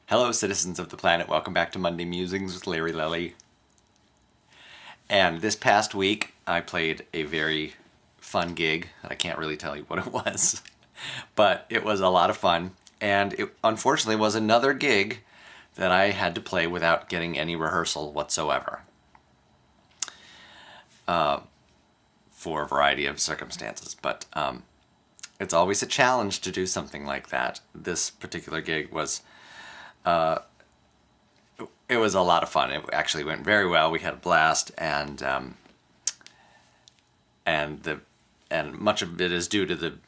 Hello, citizens of the planet. Welcome back to Monday Musings with Larry Lelli. And this past week, I played a very fun gig. I can't really tell you what it was, but it was a lot of fun. And it unfortunately was another gig that I had to play without getting any rehearsal whatsoever, for a variety of circumstances. But it's always a challenge to do something like that. This particular gig was it was a lot of fun. It actually went very well. We had a blast, and much of it is due to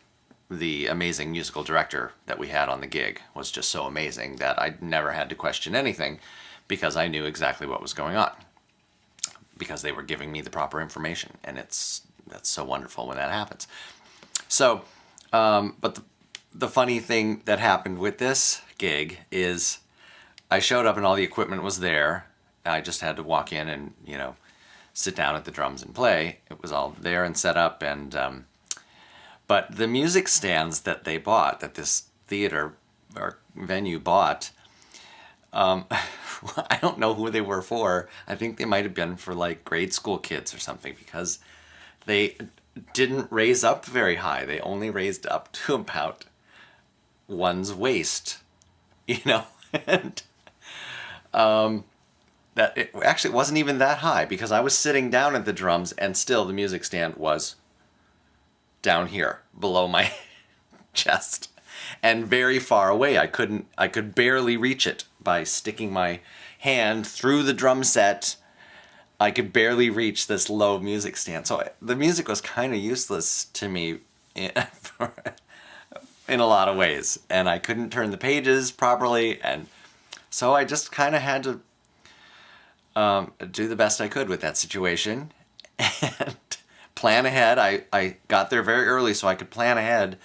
the amazing musical director that we had on the gig. Was just so amazing that I never had to question anything, because I knew exactly what was going on, because they were giving me the proper information, and that's so wonderful when that happens. So, but the funny thing that happened with this gig is I showed up and all the equipment was there. I just had to walk in and, sit down at the drums and play. It was all there and set up. And but the music stands that they bought, that this theater or venue bought, I don't know who they were for. I think they might have been for like grade school kids or something, because they didn't raise up very high. They only raised up to about one's waist, and that it actually wasn't even that high, because I was sitting down at the drums and still the music stand was down here below my chest and very far away. I could barely reach it by sticking my hand through the drum set. I could barely reach this low music stand. So the music was kind of useless to me in a lot of ways, and I couldn't turn the pages properly, and so I just kind of had to do the best I could with that situation and plan ahead. I got there very early so I could plan ahead.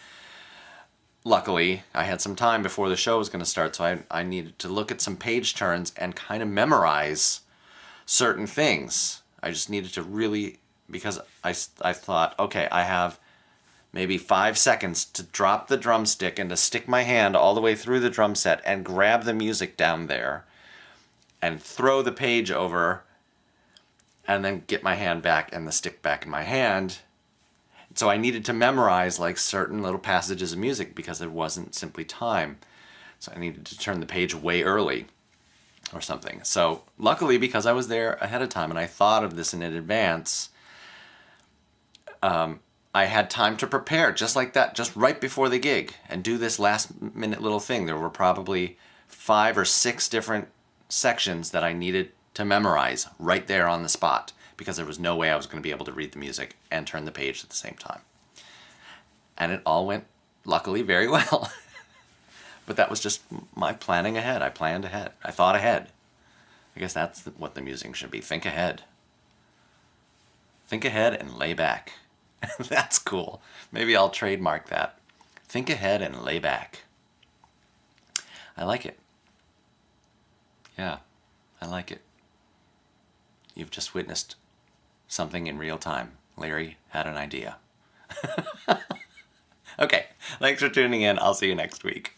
Luckily, I had some time before the show was going to start, so I needed to look at some page turns and kind of memorize certain things. I just needed to really, because I thought, okay, I have maybe 5 seconds to drop the drumstick and to stick my hand all the way through the drum set and grab the music down there and throw the page over and then get my hand back and the stick back in my hand. So I needed to memorize like certain little passages of music, because there wasn't simply time. So I needed to turn the page way early or something. So luckily, because I was there ahead of time and I thought of this in advance, I had time to prepare just like that, just right before the gig, and do this last minute little thing. There were probably 5 or 6 different sections that I needed to memorize right there on the spot, because there was no way I was going to be able to read the music and turn the page at the same time. And it all went, luckily, very well. But that was just my planning ahead. I planned ahead. I thought ahead. I guess that's what the musing should be. Think ahead. Think ahead and lay back. That's cool. Maybe I'll trademark that. Think ahead and lay back. I like it. Yeah, I like it. You've just witnessed something in real time. Larry had an idea. Okay, thanks for tuning in. I'll see you next week.